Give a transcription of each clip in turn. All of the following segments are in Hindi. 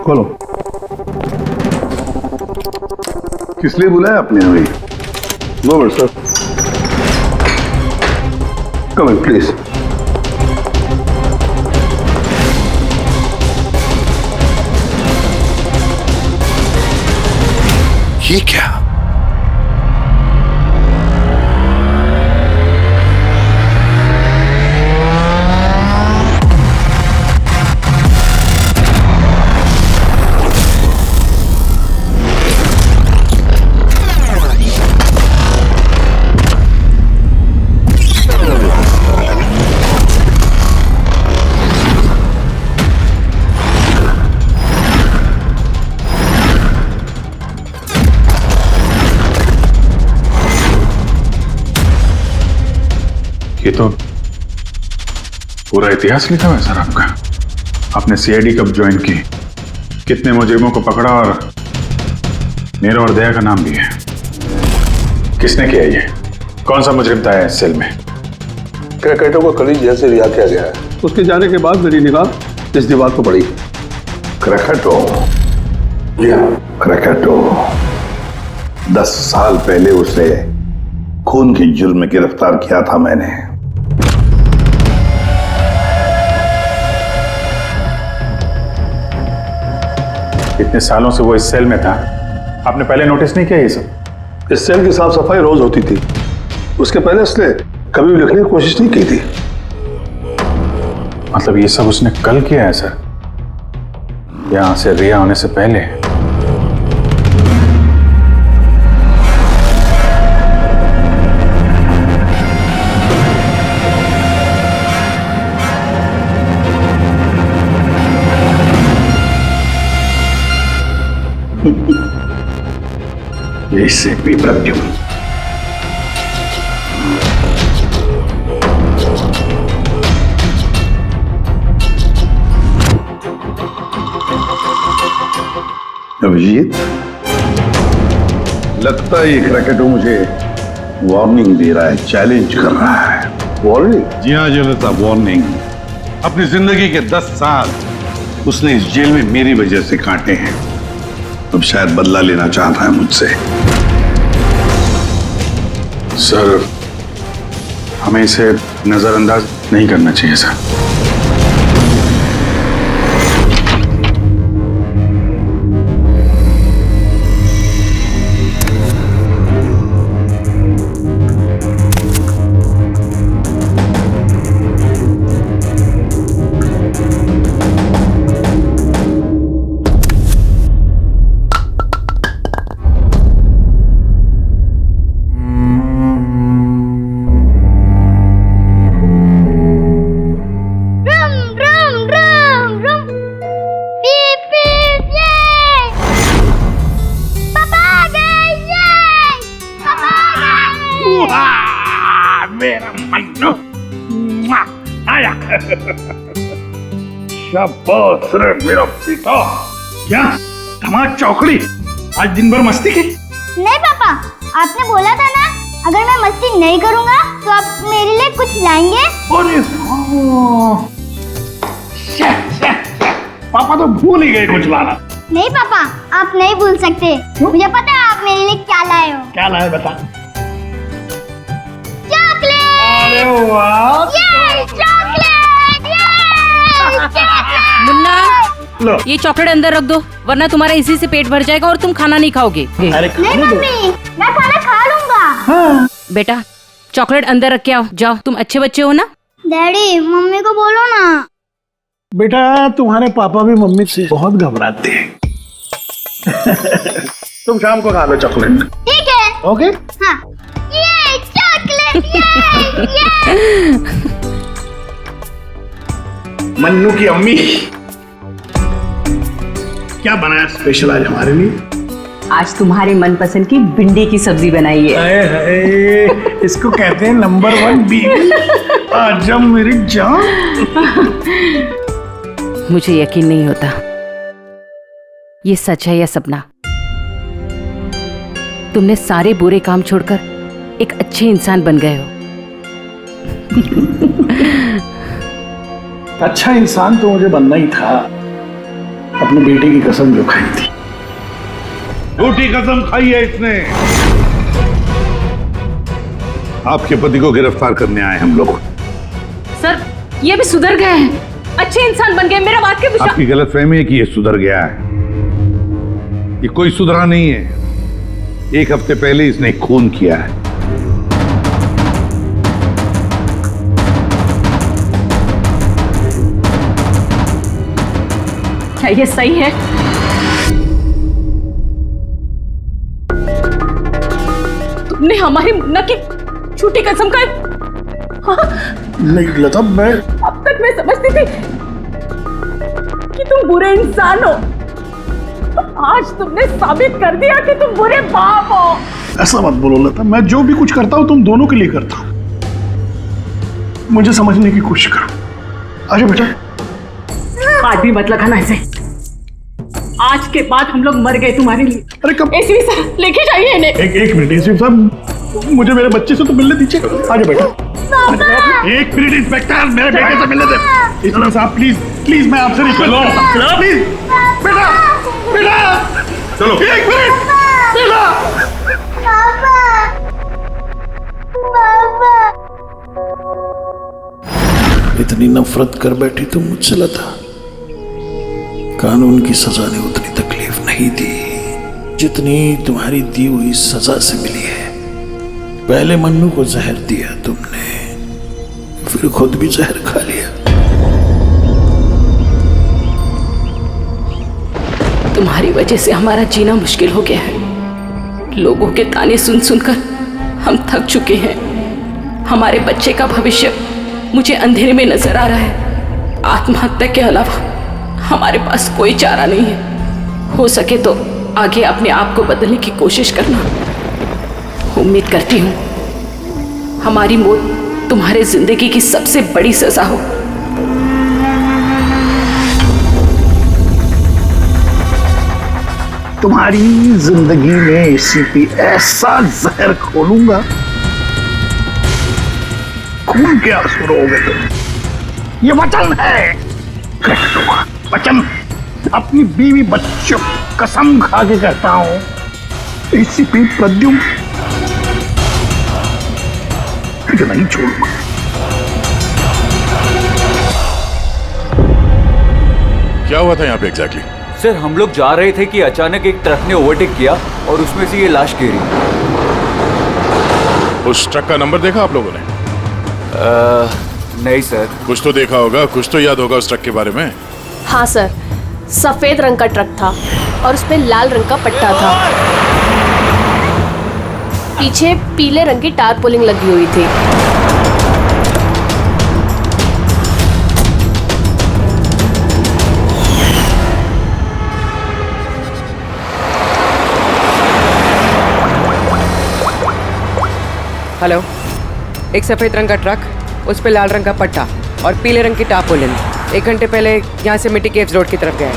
खोलो। किस लिए बुलाया आपने हमें? No sir, come in please. ये क्या? ये तो पूरा इतिहास लिखा हुआ है सर आपका। आपने सीआईडी कब ज्वाइन की, कितने मुजरिमों को पकड़ा और मेरा और दया का नाम भी है। किसने किया ये? कौन सा मुजरिम था इस सेल में? क्रैकेटो को कल जेल से रिहा किया गया है। उसके जाने के बाद मेरी निगाह इस दीवार को पड़ी। क्रैकेटो, जी हाँ क्रैकेटो। 10 साल पहले उसे खून के जुर्म में गिरफ्तार किया था मैंने। इतने सालों से वो इस सेल में था, आपने पहले नोटिस नहीं किया ये सब? इस सेल की साफ सफाई रोज होती थी। उसके पहले उसने कभी भी लिखने की कोशिश नहीं की थी। मतलब ये सब उसने कल किया है सर, यहां से रिहा होने से पहले? इससे भी प्रत्युम अभिजीत, लगता है ये क्रैकेटो मुझे वार्निंग दे रहा है, चैलेंज कर रहा है। वार्निंग? जी हाँ जनता, वार्निंग। अपनी जिंदगी के 10 साल उसने इस जेल में मेरी वजह से काटे हैं। अब शायद बदला लेना चाहता है मुझसे। सर, हमें इसे नजरअंदाज नहीं करना चाहिए सर। मेरा मन्नू आया। शाबाश रे मेरा पिता। क्या धमाल चौकड़ी, आज दिन भर मस्ती की? नहीं पापा, आपने बोला था ना अगर मैं मस्ती नहीं करूंगा तो आप मेरे लिए कुछ लाएंगे। अरे पापा तो भूल ही गए कुछ लाना। नहीं पापा, आप नहीं भूल सकते। मुझे पता है आप मेरे लिए क्या लाए हो। क्या लाए बता। चॉकलेट। अरे वाह, चॉकलेट। मुन्ना, लो ये चॉकलेट अंदर रख दो, वरना तुम्हारा इसी से पेट भर जाएगा और तुम खाना नहीं खाओगे। अरे नहीं मम्मी, मैं खाना खा लूंगा। हाँ। बेटा चॉकलेट अंदर रख के आओ, जाओ, तुम अच्छे बच्चे हो ना। डैडी मम्मी को बोलो ना। बेटा तुम्हारे पापा भी मम्मी से बहुत घबराते हैं। तुम शाम को खा लो चॉकलेट। ठीक है। ओके। हाँ। ये चॉकलेट, ये। मन्नू की अम्मी क्या बनाया स्पेशल आज हमारे लिए? आज तुम्हारे मनपसंद की भिंडी की सब्जी बनाई है। हाय हाय, इसको कहते हैं नंबर 1 बीवी। आजा मेरी जान। मुझे यकीन नहीं होता ये सच है या सपना। तुमने सारे बुरे काम छोड़कर एक अच्छे इंसान बन गए हो। अच्छा इंसान तो मुझे बनना ही था, अपनी बेटी की कसम जो खाई थी। झूठी कसम खाई है इसने। आपके पति को गिरफ्तार करने आए हम लोग। सर ये भी सुधर गए हैं, अच्छे इंसान बन गए, मेरा बात के विश्वास। आपकी गलतफहमी है कि ये सुधर गया है। ये कोई सुधरा नहीं है। 1 हफ्ते पहले इसने खून किया है। क्या ये सही है? तुमने हमारी मुन्ना की झूठी कसम खाई। हाँ? नहीं लता, मैं अब तक मैं समझती थी कि तुम बुरे इंसान हो। आज तुमने साबित कर दिया कि तुम बुरे बाप हो। ऐसा मत बोलो लता, मैं जो भी कुछ करता हूं तुम दोनों के लिए करता हूं। मुझे समझने की कोशिश करो। आजा बेटा। हाथ भी मत लगाना ऐसे। आज के बाद हम लोग मर गए तुम्हारे लिए। अरे कब? एसपी साहब लेके जाइए इन्हें। एक मिनट एसपी साहब, मुझे मेरे बच्चे से तो मिलने दीजिए। आजा बेटा। एक मिनट इंस्पेक्टर, मेरे बेटे से मिलने दे। एसपी साहब प्लीज प्लीज, मैं आपसे रिक्वेस्ट करता हूं प्लीज। बेटा बेटा चलो। एक मिनट बेटा। इतनी नफरत कर बैठी तुम मुझसे लता। कानून की सजा ने उतनी तकलीफ नहीं दी जितनी तुम्हारी दी हुई सजा से मिली है। पहले मन्नू को जहर दिया तुमने, फिर खुद भी जहर खा लिया। तुम्हारी वजह से हमारा जीना मुश्किल हो गया है। लोगों के ताने सुन सुनकर हम थक चुके हैं। हमारे बच्चे का भविष्य मुझे अंधेरे में नजर आ रहा है। आत्महत्या के अलावा हमारे पास कोई चारा नहीं है। हो सके तो आगे अपने आप को बदलने की कोशिश करना। उम्मीद करती हूँ हमारी मौत तुम्हारे जिंदगी की सबसे बड़ी सजा हो। तुम्हारी जिंदगी में एसीपी ऐसा जहर खोलूंगा, खून के आंसू रोगे तुम। ये वचन है, वचन। अपनी बीवी बच्चों कसम खा के कहता हूं एसीपी प्रद्युम्न, तुझे नहीं छोड़ूंगा। क्या हुआ था यहाँ पे एग्जैक्टली? सर हम लोग जा रहे थे कि अचानक एक ट्रक ने ओवरटेक किया और उसमें से ये लाश गिरी। उस ट्रक का नंबर देखा आप लोगों ने? नहीं सर। कुछ तो देखा होगा, कुछ तो याद होगा उस ट्रक के बारे में। हाँ सर, सफेद रंग का ट्रक था और उस पे लाल रंग का पट्टा था। पीछे पीले रंग की टारपोलिंग लगी हुई थी। हेलो, एक सफेद रंग का ट्रक, उस पे लाल रंग का पट्टा और पीले रंग की टारपोलिन 1 घंटे पहले यहाँ से मिट्टी केव्स रोड की तरफ गए।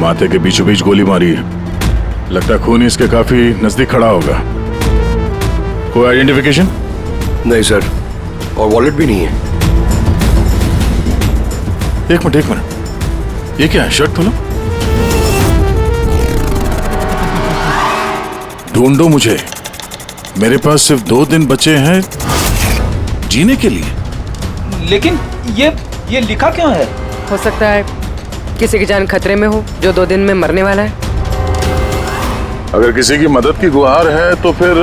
माथे के बीचों बीच गोली मारी है। लगता है खून इसके काफी नजदीक खड़ा होगा। कोई आइडेंटिफिकेशन? नहीं सर, और वॉलेट भी नहीं है। एक मिनट, ये क्या है? शर्ट खोलो, ढूंढो मुझे। मेरे पास सिर्फ 2 दिन बचे हैं जीने के लिए। लेकिन ये लिखा क्यों है? हो सकता है किसी की जान खतरे में हो जो 2 दिन में मरने वाला है। अगर किसी की मदद की गुहार है तो फिर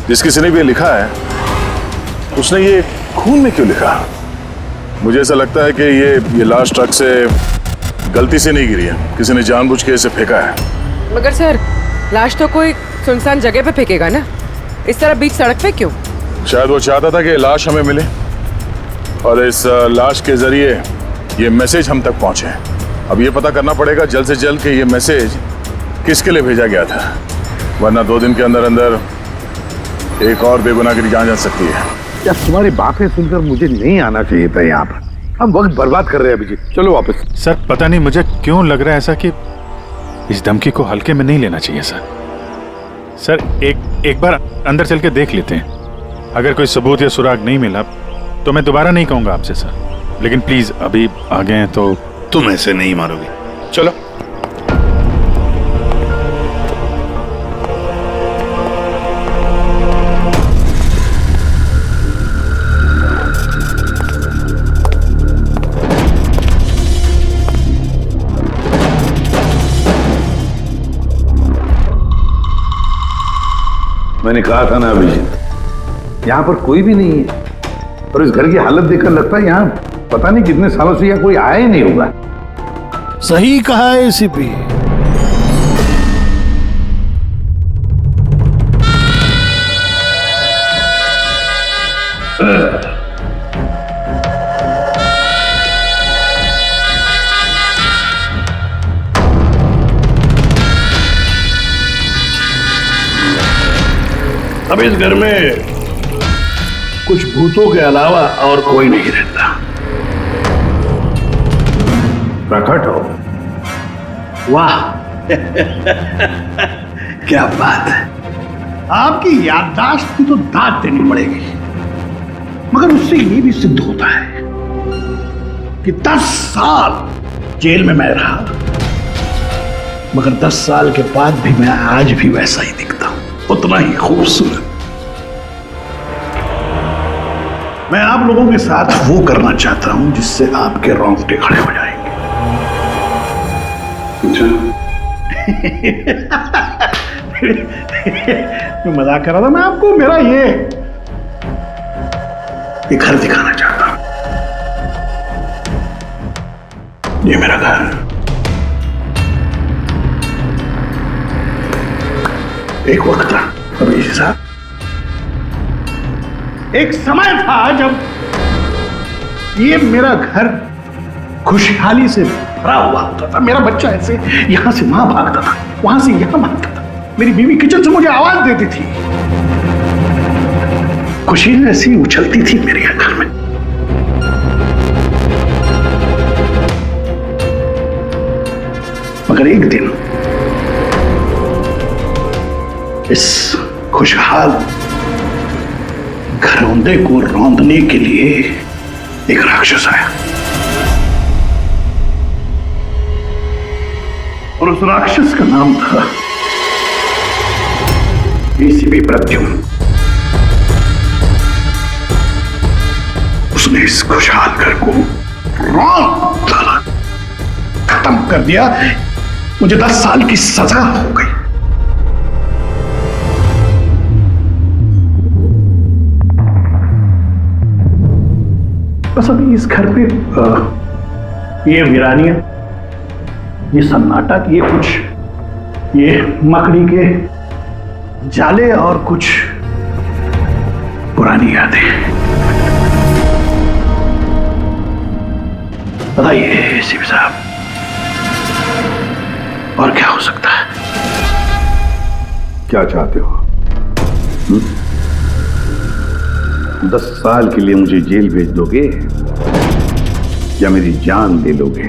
जिस किसी ने भी लिखा है उसने ये खून में क्यों लिखा? मुझे ऐसा लगता है कि ये लाश ट्रक से गलती से नहीं गिरी है, किसी ने जानबूझ के इसे फेंका है। मगर सर, लाश तो कोई सुनसान जगह पे फेंकेगा ना, इस तरह बीच सड़क पे क्यों? शायद वो चाहता था कि लाश हमें मिले और इस लाश के जरिए ये मैसेज हम तक पहुंचे। अब ये पता करना पड़ेगा जल्द से जल्द कि ये मैसेज किसके लिए भेजा गया था, वरना 2 दिन के अंदर अंदर एक और बेगुनाह की जान जा सकती है। यार तुम्हारी बातें सुनकर मुझे नहीं आना चाहिए था यहाँ पर। हम वक्त बर्बाद कर रहे हैं अभिजीत, चलो वापस। सर पता नहीं मुझे क्यों लग रहा है ऐसा कि इस धमकी को हल्के में नहीं लेना चाहिए सर। एक बार अंदर चल के देख लेते हैं। अगर कोई सबूत या सुराग नहीं मिला तो मैं दोबारा नहीं कहूंगा आपसे सर, लेकिन प्लीज अभी आ गए हैं तो। तुम ऐसे नहीं मारोगे, चलो। मैंने कहा था ना अभिजीत, यहां पर कोई भी नहीं है, और इस घर की हालत देखकर लगता है यहां पता नहीं कितने सालों से यहां कोई आया ही नहीं होगा। सही कहा है एसीपी। अब इस घर में कुछ भूतों के अलावा और कोई नहीं रहता। प्रकट हो। वाह क्या बात है। आपकी याददाश्त की तो दाद देनी पड़ेगी, मगर उससे ये भी सिद्ध होता है कि 10 साल जेल में मैं रहा, मगर 10 साल के बाद भी मैं आज भी वैसा ही दिखता हूं, उतना ही खूबसूरत। मैं आप लोगों के साथ वो करना चाहता हूं जिससे आपके रोंगटे खड़े हो जाएंगे। मैं मजाक कर रहा था। मैं आपको मेरा ये घर दिखाना चाहता हूं। ये मेरा घर। एक वक्त था अभी साहब, एक समय था जब ये मेरा घर खुशहाली से भरा हुआ होता था। मेरा बच्चा ऐसे यहां से वहां भागता था, वहां से यहां भागता था। मेरी बीवी किचन से मुझे आवाज देती थी। खुशी ऐसी उछलती थी मेरे घर में। मगर एक दिन इस खुशहाल घरौंदे को रौंदने के लिए एक राक्षस आया, और उस राक्षस का नाम था एसीपी प्रद्युम्न। उसने इस खुशहाल घर को रौंद डाला, खत्म कर दिया। मुझे 10 साल की सजा हो गई। बस अभी इस घर पे ये वीरानियां, ये सन्नाटा, ये कुछ ये मकड़ी के जाले और कुछ पुरानी यादें। बताइए एसीपी साहब, और क्या हो सकता है? क्या चाहते हो? 10 साल के लिए मुझे जेल भेज दोगे या मेरी जान ले लोगे?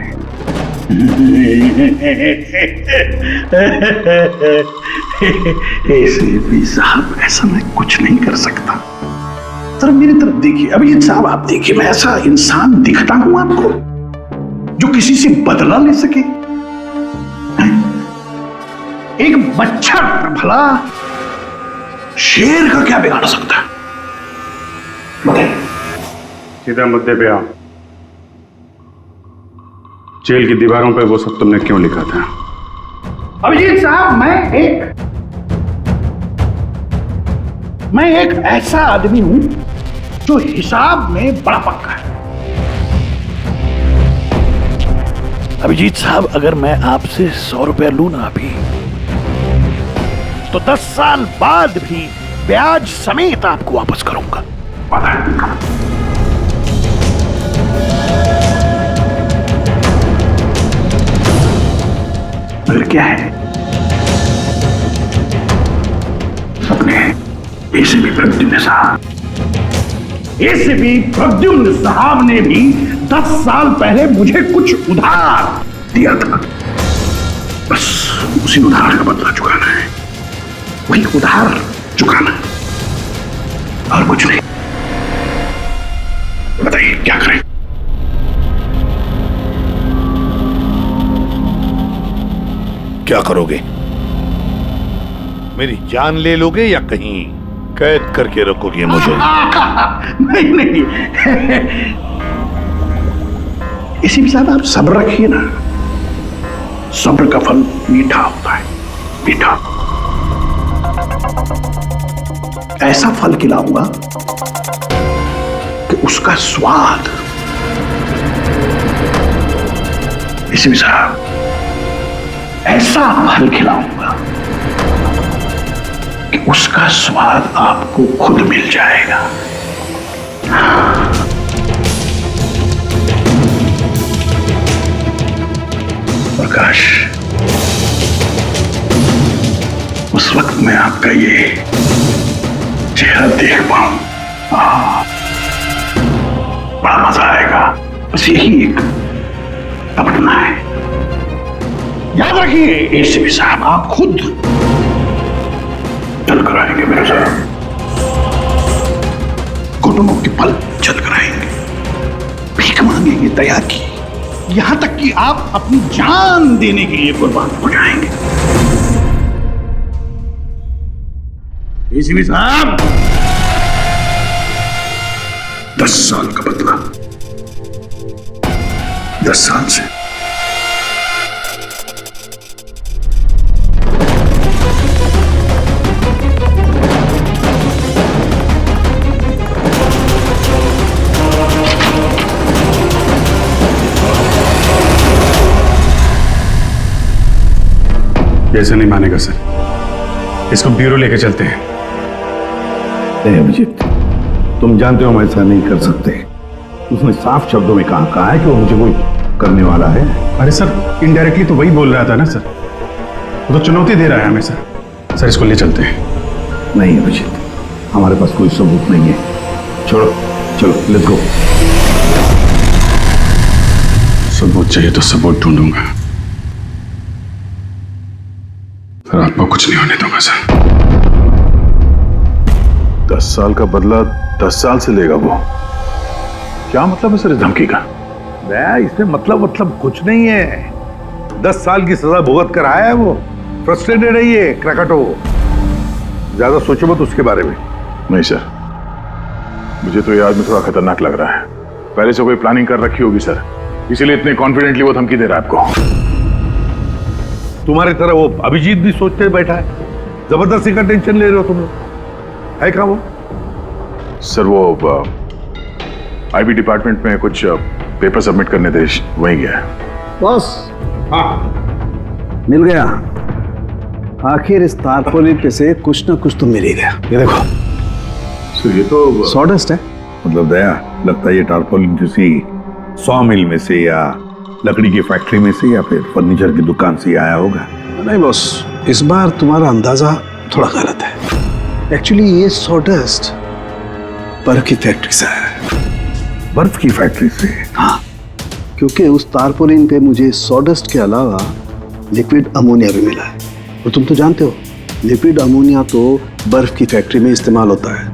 एसीपी साहब, ऐसा मैं कुछ नहीं कर सकता। सर मेरी तरफ देखिए। अभी साहब आप देखिए, मैं ऐसा इंसान दिखता हूं आपको जो किसी से बदला ले सके? एक बच्चा भला शेर का क्या बिगाड़ सकता है? बताइए। सीधा मुद्दे पे आओ। जेल की दीवारों पे वो सब तुमने क्यों लिखा था? अभिजीत साहब, मैं एक ऐसा आदमी हूं जो हिसाब में बड़ा पक्का है। अभिजीत साहब, अगर मैं आपसे 100 रुपया लूं ना अभी, तो 10 साल बाद भी ब्याज समेत आपको वापस करूंगा। मगर क्या है, अपने एसीपी प्रद्युम्न साहब ने भी 10 साल पहले मुझे कुछ उधार दिया था। बस उसी उधार का बदला चुकाना है, वही उधार चुकाना है, और कुछ नहीं। क्या करें? क्या करोगे? मेरी जान ले लोगे या कहीं कैद करके रखोगे मुझे? नहीं नहीं, इसी भी साथ आप सब्र रखिए ना। सब्र का फल मीठा होता है, मीठा। ऐसा फल खिलाऊंगा कि उसका स्वाद, इसी भी साथ ऐसा फल खिलाऊंगा कि उसका स्वाद आपको खुद मिल जाएगा। प्रकाश, उस वक्त मैं आपका ये चेहरा देख पाऊं, बड़ा मजा आएगा। बस यही एक तमन्ना है। याद रखिए एसीपी साहब, आप खुद चल कर आएंगे मेरे साथ, घुटनों के पल चल कर आएंगे, भीख मांगेंगे दया की, यहां तक कि आप अपनी जान देने के लिए कुर्बान हो जाएंगे। एसीपी साहब, 10 साल का बदला, 10 साल से। ऐसा नहीं मानेगा सर, इसको ब्यूरो लेके चलते हैं। नहीं अभिजीत, तुम जानते हो हम ऐसा नहीं कर सकते। उसने साफ शब्दों में कहा है कि वो मुझे कोई करने वाला है। अरे सर, इनडायरेक्टली तो वही बोल रहा था ना सर, वो तो चुनौती दे रहा है हमें सर। सर इसको ले चलते हैं। नहीं अभिजीत, हमारे पास कोई सबूत नहीं है। छोड़ो, चलो लेट्स गो। सबूत चाहिए तो सबूत ढूंढूंगा, पर आपको कुछ नहीं होने दूंगा सर। 10 साल का बदला 10 साल से लेगा वो? क्या मतलब है सर इस धमकी का? इसमें मतलब कुछ नहीं है। 10 साल की सजा भुगत कर आया है वो। फ्रस्ट्रेटेड है ये क्रैकेटो। ज्यादा सोचो मत उसके बारे में। नहीं सर, मुझे तो ये आदमी थोड़ा खतरनाक लग रहा है। पहले से कोई प्लानिंग कर रखी होगी सर, इसीलिए इतने कॉन्फिडेंटली वो धमकी दे रहा है आपको। तुम्हारी तरह वो अभिजीत भी सोचते बैठा है। जबरदस्ती का टेंशन ले रहे हो तुम लोग। है क्या वो? सर वो आईबी डिपार्टमेंट में कुछ पेपर सबमिट करने थे, वहीं गया है। बॉस, मिल गया। आखिर इस तारपोलिन पे से कुछ ना कुछ तो मिल ही गया। ये देखो सर, ये तो सॉडस्ट है। मतलब दया, लगता है ये टारपोलिन किसी सॉ मिल में से या लकड़ी की फैक्ट्री में से या फिर फर्नीचर की दुकान से आया होगा। नहीं बॉस, इस बार तुम्हारा अंदाजा थोड़ा गलत है। एक्चुअली ये सॉडस्ट बर्फ की फैक्ट्री से है। बर्फ की फैक्ट्री से? हाँ, क्योंकि उस तारपोलिन पे मुझे सॉडस्ट के अलावा लिक्विड अमोनिया भी मिला है। और तुम तो जानते हो, लिक्विड अमोनिया तो बर्फ की फैक्ट्री में इस्तेमाल होता है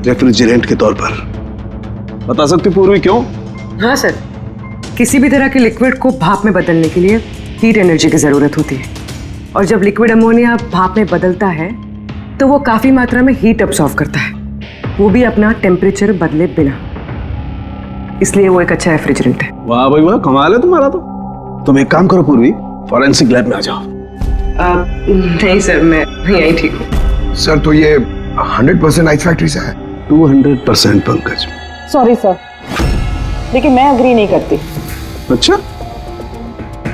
रेफ्रिजरेंट के तौर पर। बता सकती पूर्वी क्यों? हाँ सर, किसी भी तरह के लिक्विड को भाप में बदलने के लिए हीट एनर्जी की ज़रूरत होती है, और जब लिक्विड अमोनिया भाप में बदलता है तो वो काफ़ी मात्रा में हीट अब्सॉर्ब करता है, वो भी अपना टेम्परेचर बदले बिना। इसलिए वो एक अच्छा रेफ्रिजरेंट है। वाह भाई वाह, कमाल है तुम्हारा तो। तुम एक काम करो पूर्वी, फॉरेंसिक लैब में आ जाओ। नहीं सर, मैं यहीं ठीक हूँ। सर तो ये 100% आइस फैक्ट्री से है? 200% पंकज। सॉरी सर, लेकिन मैं अग्री नहीं करती। अच्छा?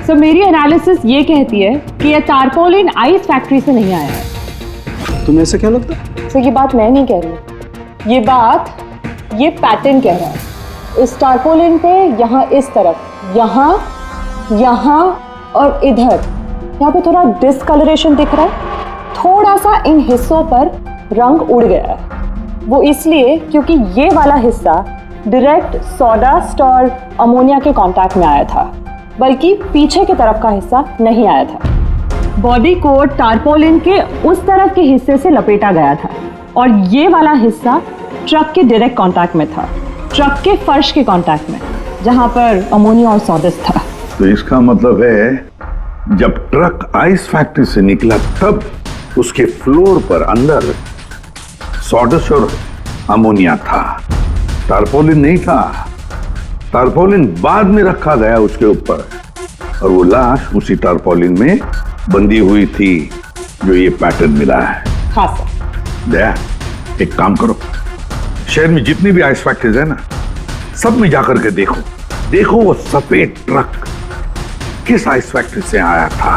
सर मेरी एनालिसिस ये कहती है कि ये टारपोलिन आइस फैक्ट्री से नहीं आया है। तुम्हें ऐसा क्या लगता है? सर ये बात मैं नहीं कह रही, ये बात ये पैटर्न कह रहा है। इस टारपोलिन पे यहाँ इस तरफ, यहाँ और इधर, यहाँ पे थोड़ा डिसकलरेशन दिख रहा है। थोड़ा सा इन हिस्सों पर रंग उड़ गया है। वो इसलिए क्योंकि ये वाला हिस्सा डायरेक्ट सॉडास्ट और अमोनिया के कांटेक्ट में आया था, बल्कि पीछे की तरफ का हिस्सा नहीं आया था। बॉडी को टारपोलिन के उस तरफ के हिस्से से लपेटा गया था और ये वाला हिस्सा ट्रक के डायरेक्ट कांटेक्ट में था। ट्रक के फर्श के कांटेक्ट में, जहां पर अमोनिया और सॉडस्ट था। तो इसका मतलब है जब ट्रक आइस फैक्ट्री से निकला तब उसके फ्लोर पर अंदर सॉडस्ट और अमोनिया था, टारपोलिन नहीं था। टारपोलिन बाद में रखा गया उसके ऊपर और वो लाश उसी टारपोलिन में बंधी हुई थी जो ये पैटर्न मिला है। हाँ सर। दया, एक काम करो, शहर में जितनी भी आइस फैक्ट्रीज है ना, सब में जाकर के देखो, देखो वो सफेद ट्रक किस आइस फैक्ट्री से आया था।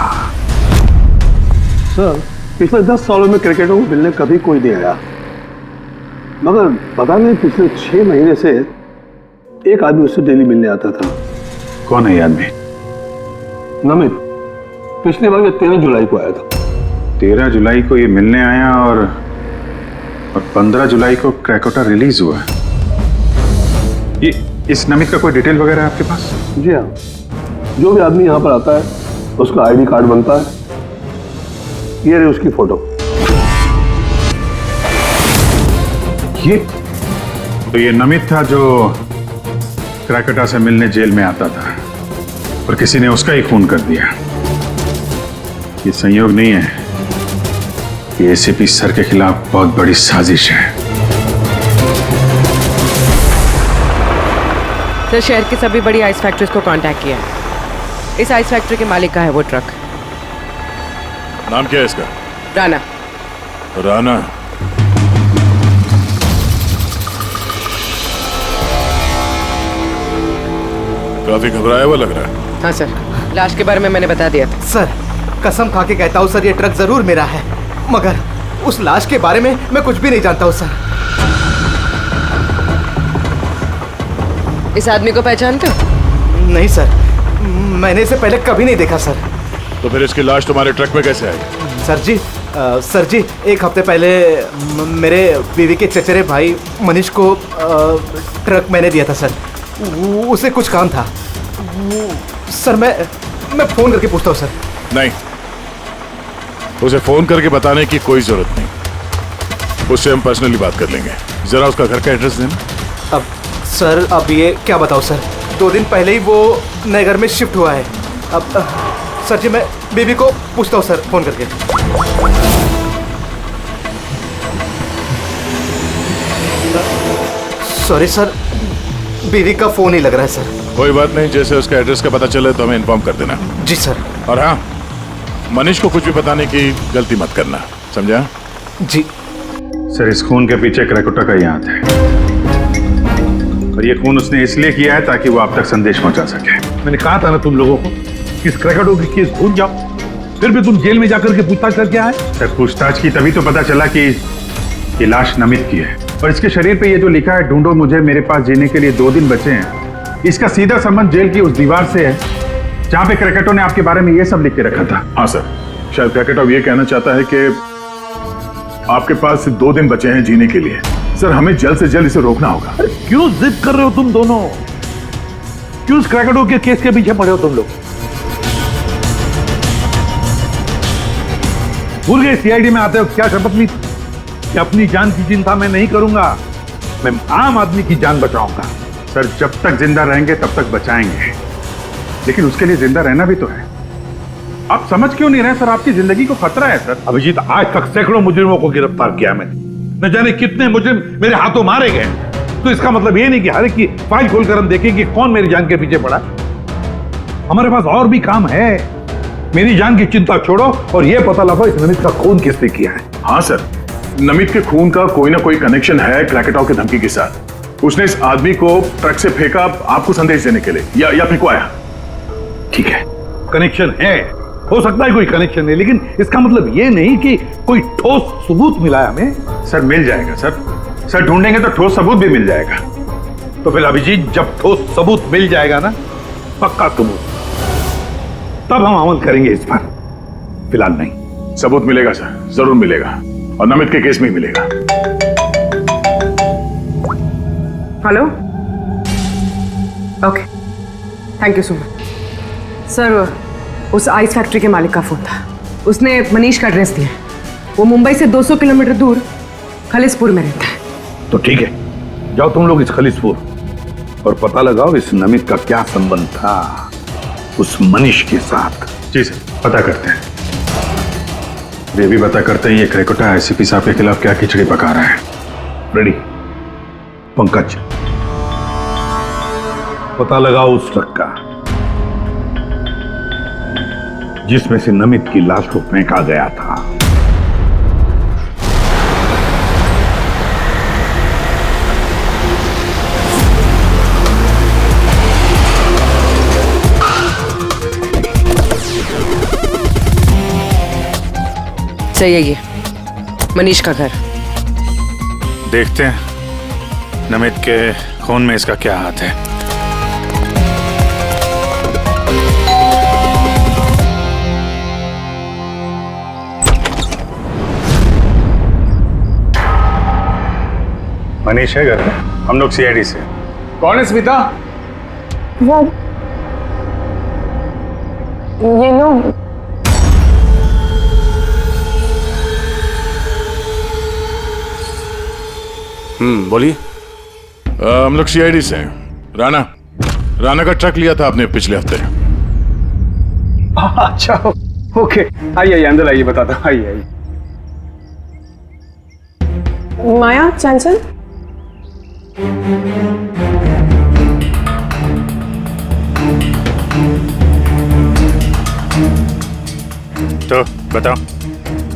सर, पिछले 10 सालों में क्रिकेटरों को मिलने कभी कोई नहीं आया, मगर पता नहीं पिछले 6 महीने से एक आदमी उससे डेली मिलने आता था। कौन है ये आदमी? नमित, पिछले बार 13 जुलाई को आया था। 13 जुलाई को ये मिलने आया और 15 जुलाई को क्रैकोटा रिलीज हुआ। ये इस नमित का कोई डिटेल वगैरह है आपके पास? जी हाँ, जो भी आदमी यहाँ पर आता है उसका आईडी कार्ड बनता है, ये रही उसकी फोटो। ये नमित था जो क्रैकोटा से मिलने जेल में आता था और किसी ने उसका ही खून कर दिया। ये संयोग नहीं है, ये एसीपी सर के खिलाफ बहुत बड़ी साजिश है। सर, शहर की सभी बड़ी आइस फैक्ट्रीज को कांटेक्ट किया है। इस आइस फैक्ट्री के मालिक का है वो ट्रक। नाम क्या है इसका? राणा। राणा? काफी घबराया हुआ लग रहा है। हाँ सर, लाश के बारे में मैंने बता दिया था। सर, कसम खा के कहता हूँ सर, ये ट्रक जरूर मेरा है, मगर उस लाश के बारे में मैं कुछ भी नहीं जानता हूँ सर। इस आदमी को पहचानते हो? नहीं सर, मैंने इसे पहले कभी नहीं देखा सर। तो फिर इसकी लाश तुम्हारे ट्रक में कैसे आई? सर जी, एक हफ्ते पहले मेरे बीवी के चचेरे भाई मनीष को ट्रक मैंने दिया था सर। उसे कुछ काम था सर। मैं फोन करके पूछता हूँ सर। नहीं, उसे फोन करके बताने की कोई जरूरत नहीं, उससे हम पर्सनली बात कर लेंगे। जरा उसका घर का एड्रेस देना। अब सर, अब ये क्या बताओ सर, 2 दिन पहले ही वो नए घर में शिफ्ट हुआ है। अब सर जी, मैं बीबी को पूछता हूँ सर फोन करके। सॉरी सर, बीवी का फोन ही लग रहा है सर। कोई बात नहीं, जैसे उसका एड्रेस का पता चले तो हमें इन्फॉर्म कर देना। जी सर। और हाँ, मनीष को कुछ भी बताने की गलती मत करना, समझा? जी सर, इस खून के पीछे क्रैकोटा का ही हाथ है और ये खून उसने इसलिए किया है ताकि वो आप तक संदेश पहुंचा सके। मैंने कहा था ना तुम लोगों को, इस क्रैकोटा की केस भूल जाओ, फिर भी तुम जेल में जाकर के पूछताछ करके आए। सर, पूछताछ की तभी तो पता चला कि ये लाश नमित की है और इसके शरीर पे ये जो लिखा है, ढूंढो मुझे, मेरे पास जीने के लिए 2 दिन बचे हैं, इसका सीधा संबंध जेल की उस दीवार से है जहां पे क्रैकोटा ने आपके बारे में ये सब लिख के रखा था। हाँ सर, शायद क्रैकोटा ये कहना चाहता है कि आपके पास सिर्फ 2 दिन बचे हैं जीने के लिए। सर, हमें जल्द से जल्द इसे रोकना होगा। अरे क्यों जिद कर रहे हो तुम दोनों? क्यों इस क्रैकोटा के केस के पीछे पड़े हो तुम लोग? भूल गए सीआईडी में आते हो क्या शपथ ली थी कि अपनी जान की चिंता मैं नहीं करूंगा, मैं आम आदमी की जान बचाऊंगा। सर, जब तक जिंदा रहेंगे तब तक बचाएंगे, लेकिन उसके लिए जिंदा रहना भी तो है। आप समझ क्यों नहीं रहे सर? आपकी जिंदगी को खतरा है सर। अभिजीत, आज तक सैकड़ों मुजरिमों को गिरफ्तार किया मैंने, न जाने कितने मुजरिम मेरे हाथों मारे गए। तो इसका मतलब ये नहीं कि हर एक की फाइल खोलकर हम देखें कि कौन मेरी जान के पीछे पड़ा। हमारे पास और भी काम है। मेरी जान की चिंता छोड़ो और ये पता लगाओ इस नमित का खून किसने किया है। हाँ सर, नमित के खून का कोई ना कोई कनेक्शन है क्रैकोटा की धमकी के साथ। उसने इस आदमी को ट्रक से फेंका आपको संदेश देने के लिए, या फेंकवाया। ठीक है, कनेक्शन है, हो सकता है कोई कनेक्शन है, लेकिन इसका मतलब ये नहीं कि कोई ठोस सबूत मिला है हमें। सर, मिल जाएगा सर। सर, ढूंढेंगे तो ठोस सबूत भी मिल जाएगा। तो फिर अभिजीत, जब ठोस सबूत मिल जाएगा ना, पक्का सबूत, तब हम अमल करेंगे इस पर, फिलहाल नहीं। सबूत मिलेगा सर, जरूर मिलेगा, और नमित के केस में ही मिलेगा। Hello, okay, thank you so much. Sir, उस आइस फैक्ट्री के मालिक का फोन था, उसने मनीष का एड्रेस दिया। वो मुंबई से 200 किलोमीटर दूर खलिसपुर में रहता है। तो ठीक है, जाओ तुम लोग इस खलिसपुर और पता लगाओ इस नमित का क्या संबंध था उस मनीष के साथ। जी सर, पता करते हैं। ये भी पता करते हैं ये क्रेकोटा एसीपी साहब के खिलाफ क्या खिचड़ी पका रहा है। रेडी पंकज, पता लगाओ उस ट्रक का जिसमें से नमित की लाश को फेंका गया था। सही है, ये मनीष का घर। देखते हैं नमित के खून में इसका क्या हाथ है। मनीष है घर में, हम लोग सीआईडी से। कौन है स्मिता? ये लोग बोलिए। हम लोग सीआईडी से हैं। राणा का ट्रक लिया था आपने पिछले हफ्ते। अच्छा, ओके, आइए अंदर आइए, बताता। आइए। माया, चंचल, तो बताओ।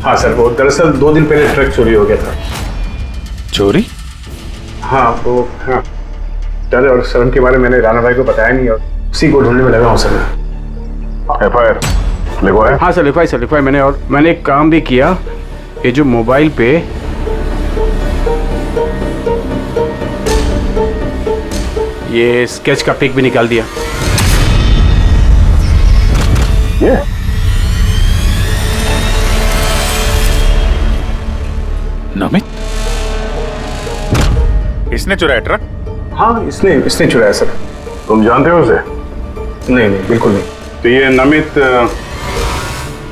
हाँ सर, वो दरअसल 2 दिन पहले ट्रक चोरी हो गया था। चोरी? हाँ, वो हाँ डर और शर्म के बारे में मैंने राणा भाई को बताया नहीं और उसी को ढूंढने में लगा हूँ सर। एफआईआर लिखवाया? हाँ सर, लिखवाया मैंने। और मैंने एक काम भी किया, ये जो मोबाइल पे ये स्केच का पिक भी निकाल दिया। ये नमित इसने चुराया ट्रक? हाँ, इसने चुराया सर। तुम जानते हो उसे? नहीं, बिल्कुल नहीं। तो ये नमित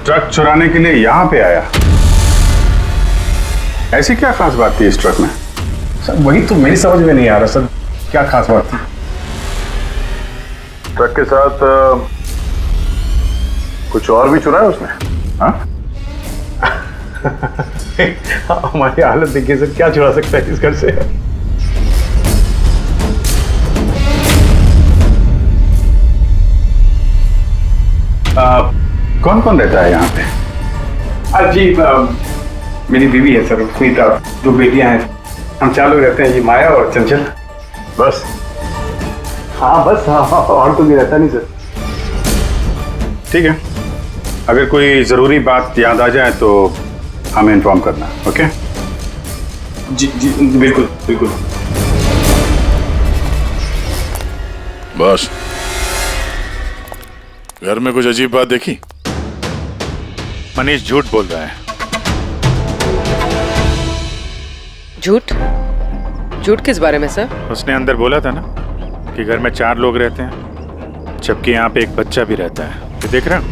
ट्रक चुराने के लिए यहाँ पे आया, ऐसी क्या खास बात थी इस ट्रक में? सर वही तो मेरी समझ में नहीं आ रहा सर, क्या खास बात थी? ट्रक के साथ कुछ और भी चुराया उसने? हाँ? हमारी हालत देखिए सर, क्या चुरा सकता है इस घर से? कौन कौन रहता है यहाँ पे? जी, मेरी बीवी है सर, स्मिता, 2 बेटियां हैं। हम 4 लोग रहते हैं, ये माया और चंचल। बस? हाँ बस, हाँ, और तो भी रहता नहीं सर। ठीक है, अगर कोई जरूरी बात याद आ जाए तो हमें इन्फॉर्म करना। ओके? जी, बिल्कुल। बस, घर में कुछ अजीब बात देखी? मनीष झूठ बोल रहा है। झूठ किस बारे में सर? उसने अंदर बोला था ना कि घर में 4 लोग रहते हैं, जबकि यहाँ पे एक बच्चा भी रहता है। ये देख रहे हो?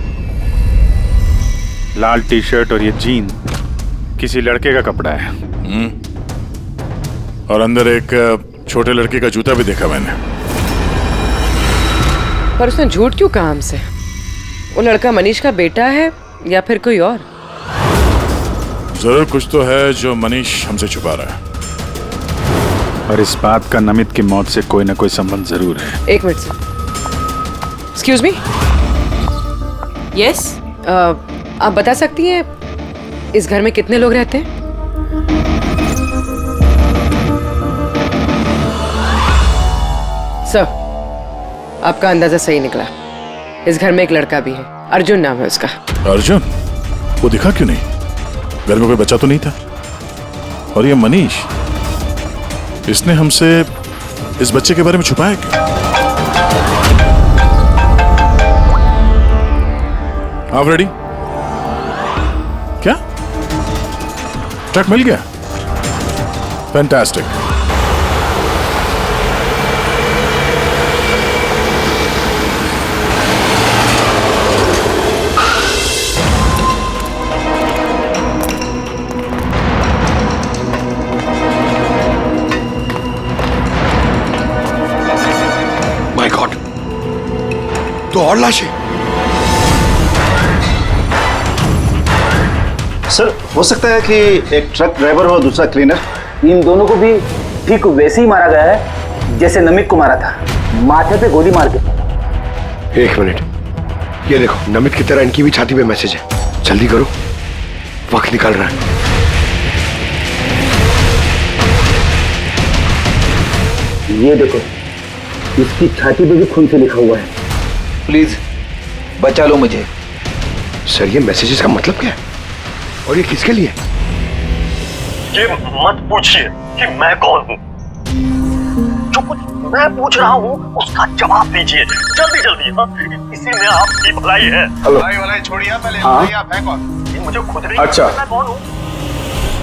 लाल टी शर्ट और ये जीन किसी लड़के का कपड़ा है। और अंदर एक छोटे लड़के का जूता भी देखा मैंने। पर उसने झूठ क्यों कहा हमसे? वो लड़का मनीष का बेटा है या फिर कोई और? जरूर कुछ तो है जो मनीष हमसे छुपा रहा है। और इस बात का नमित की मौत से कोई ना कोई संबंध जरूर है। एक minute sir, excuse me. Yes, आप बता सकती हैं इस घर में कितने लोग रहते हैं? सर, आपका अंदाजा सही निकला। इस घर में एक लड़का भी है, अर्जुन नाम है उसका। अर्जुन? वो दिखा क्यों नहीं? घर में कोई बच्चा तो नहीं था। और ये मनीष, इसने हमसे इस बच्चे के बारे में छुपाया क्यों? आप रेडी? क्या ट्रक मिल गया? फैंटास्टिक। और लाशें। सर, हो सकता है कि एक ट्रक ड्राइवर और दूसरा क्लीनर, इन दोनों को भी ठीक वैसे ही मारा गया है जैसे नमित को मारा था, माथे पे गोली मार के। एक मिनट, ये देखो, नमित की तरह इनकी भी छाती पे मैसेज है। जल्दी करो, वक्त निकल रहा है। ये देखो, इसकी छाती पे भी खून से लिखा हुआ है। प्लीज बचा लो मुझे। सर, ये मैसेजेस का मतलब क्या है और ये किसके लिए? ये मत पूछिए कि मैं कौन हूँ। जो कुछ मैं पूछ रहा हूँ उसका जवाब दीजिए जल्दी जल्दी। हाँ, इसी में आपकी भलाई है। भलाई छोड़िए पहले। हाँ? आप हैं कौन? ये मुझे खुद नहीं अच्छा। मैं कौन हूँ?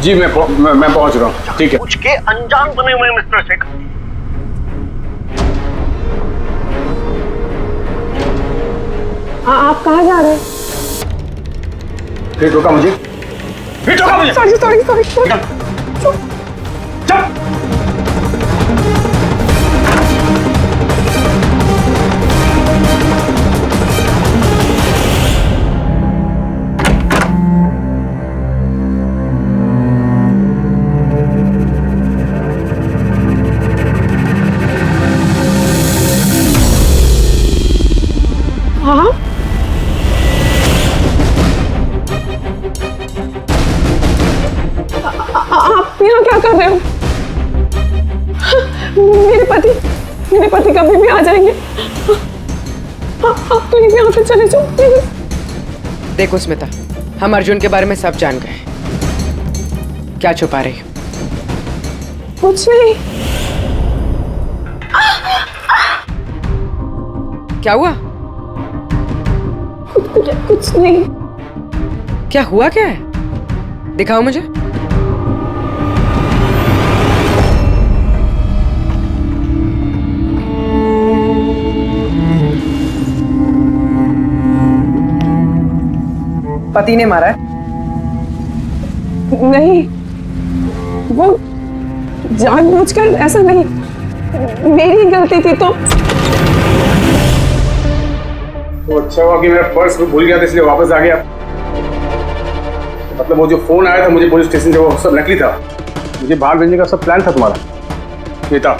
जी मैं पहुंच रहा हूँ। ठीक है। कुछ के अनजान बने हुए मिस्टर शेखर। आप कहाँ जा रहे हैं? फिर रोका मुझे। सॉरी। हाँ, आप यहाँ क्या कर रहे हो? मेरे पति कभी भी आ जाएंगे। आप तो यहाँ से चले जाओ। देखो स्मिता, हम अर्जुन के बारे में सब जान गए। क्या छुपा रही? कुछ नहीं। क्या हुआ? कुछ नहीं। क्या हुआ? क्या है? दिखाओ मुझे। पति ने मारा है? नहीं, वो जानबूझकर ऐसा नहीं, मेरी गलती थी। तो अच्छा हुआ कि मेरा पर्स भूल गया था इसलिए वापस आ गया। मतलब वो जो फोन आया था मुझे पुलिस स्टेशन से, वो सब नकली था। मुझे बाहर भेजने का सब प्लान था तुम्हारा। बेटा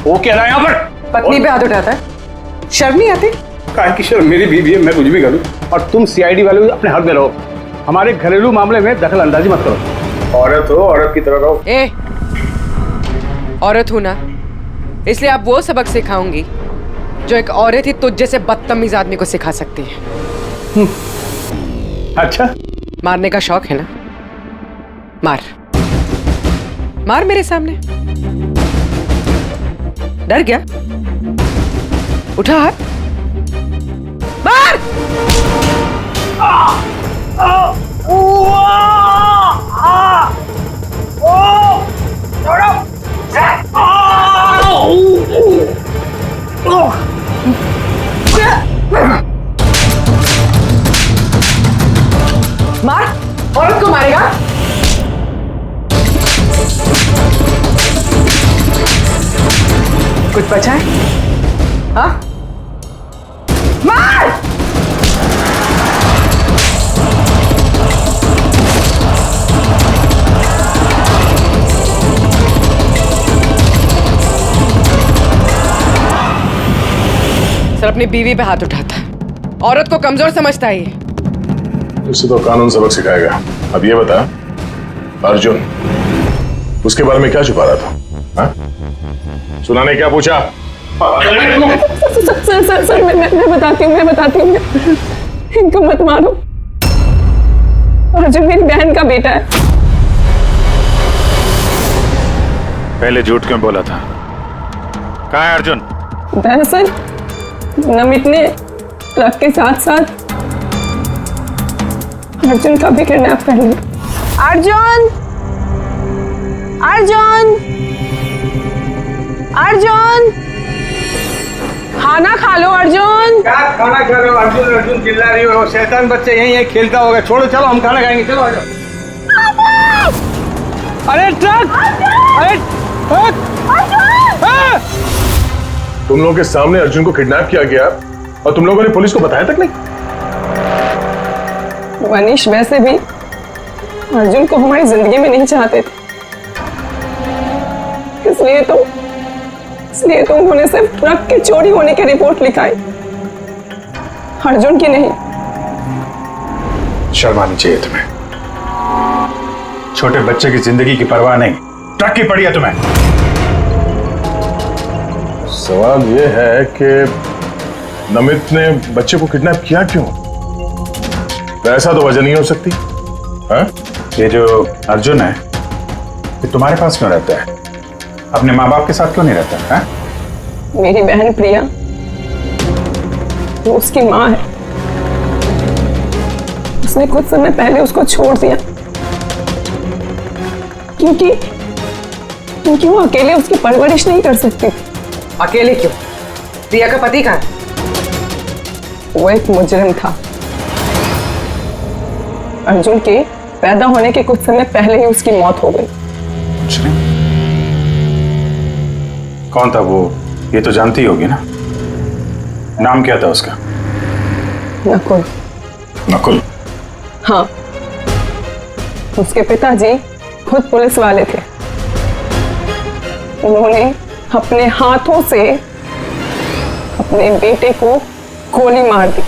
वो कह रहा है यहाँ पर पत्नी पे हाथ उठाता है? शर्म नहीं आती? काहे की शर्म? मेरी बीवी है, मैं कुछ भी करूँ। और तुम सीआईडी वाले अपने हक में रहो। हमारे घरेलू मामले में दखल अंदाजी मत करो। औरत हो, औरत की तरह रहो। ए, औरत हूं ना, इसलिए आप वो सबक सिखाऊंगी जो एक औरत ही तुझ जैसे बदतमीज आदमी को सिखा सकती है। अच्छा, मारने का शौक है ना? मार मार मेरे सामने। डर गया? उठा हाथ, मार। मार, औरत को मारेगा? कुछ बचा है? हाँ? मार! सर अपनी बीवी पे हाथ उठाता, औरत को कमजोर समझता है ये। उसे तो कानून सबक सिखाएगा। अब ये बता, अर्जुन उसके बारे में क्या छुपा रहा था? हा? सुनाने क्या पूछा? सर मैं बताती हूँ। इनको मत मारो। अर्जुन मेरी बहन का बेटा है। पहले झूठ क्यों बोला था? कहाँ है अर्जुन? दरअसल नमित ने ट्रक के साथ साथ अर्जुन का भी किडनैप कर लिया। अर्जुन! खाना खा लो अर्जुन। क्या खाना खा रहे हो? अर्जुन चिल्ला रही हो। शैतान बच्चा यही खेलता होगा। छोड़ो, चलो हम खाना खाएंगे। चलो आ जाओ। अरे ट्रक! अरे तुम लोगों के सामने अर्जुन को किडनैप किया गया और तुम लोगों ने पुलिस को बताया तक नहीं? मनीष वैसे भी अर्जुन को हमारी जिंदगी में नहीं चाहते थे, इसलिए तो उन्होंने सिर्फ ट्रक के चोरी होने की रिपोर्ट लिखाई, अर्जुन की नहीं। शर्म आनी चाहिए तुम्हें। छोटे बच्चे की जिंदगी की परवाह नहीं, ट्रक की पड़ी है तुम्हें। सवाल यह है कि नमित ने बच्चे को किडनैप किया क्यों? ऐसा तो वजह नहीं हो सकती। हाँ? ये जो अर्जुन है ये तुम्हारे पास क्यों रहता है? अपने माँ बाप के साथ क्यों नहीं रहता है? मेरी बहन प्रिया वो उसकी माँ है, उसने कुछ समय पहले उसको छोड़ दिया क्योंकि वो अकेले उसकी परवरिश नहीं कर सकती। अकेले क्यों? प्रिया का पति कहाँ है? वो एक मुजरिम था। अर्जुन के पैदा होने के कुछ समय पहले ही उसकी मौत हो गई। कौन था वो? ये तो जानती होगी ना। नाम क्या था उसका? नकुल। नकुल? हाँ, उसके पिताजी खुद पुलिस वाले थे। उन्होंने अपने हाथों से अपने बेटे को गोली मार दी।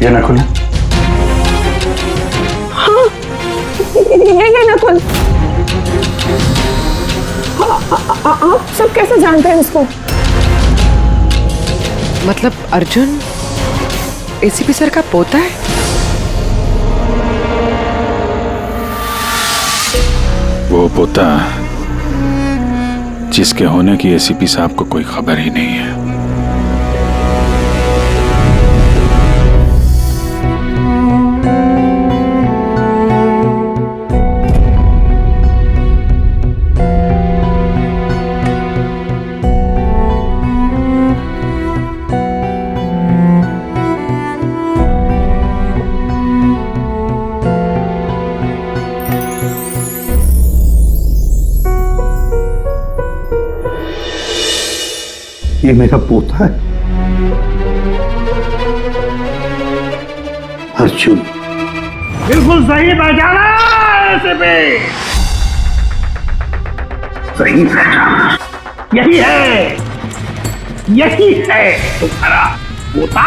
ये नकुल है? हाँ, ये नकुल। आप सब कैसे जानते हैं इसको? मतलब अर्जुन एसीपी सर का पोता है? वो पोता जिसके होने की एसीपी साहब को कोई खबर ही नहीं है। ये मेरा पोता है अर्जुन। बिल्कुल सही पहचाना एसीपी, सही पहचाना। यही है तुम्हारा पोता।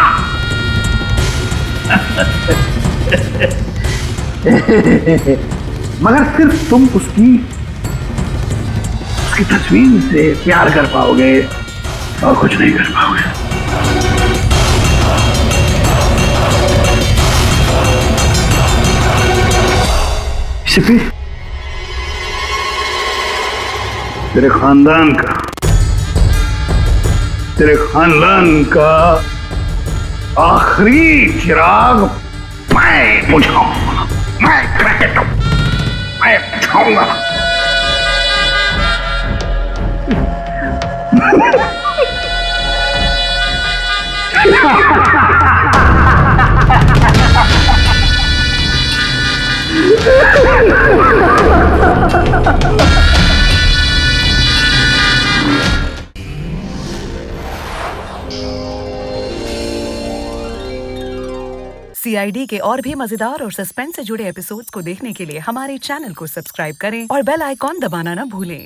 मगर सिर्फ तुम उसकी तस्वीर से प्यार कर पाओगे और कुछ नहीं कर पाओगे। एसीपी, तेरे खानदान का आखिरी चिराग मैं बुझाऊंगा। मैं बुझाऊंगा। CID के और भी मजेदार और सस्पेंस से जुड़े एपिसोड्स को देखने के लिए हमारे चैनल को सब्सक्राइब करें और बेल आइकॉन दबाना ना भूलें।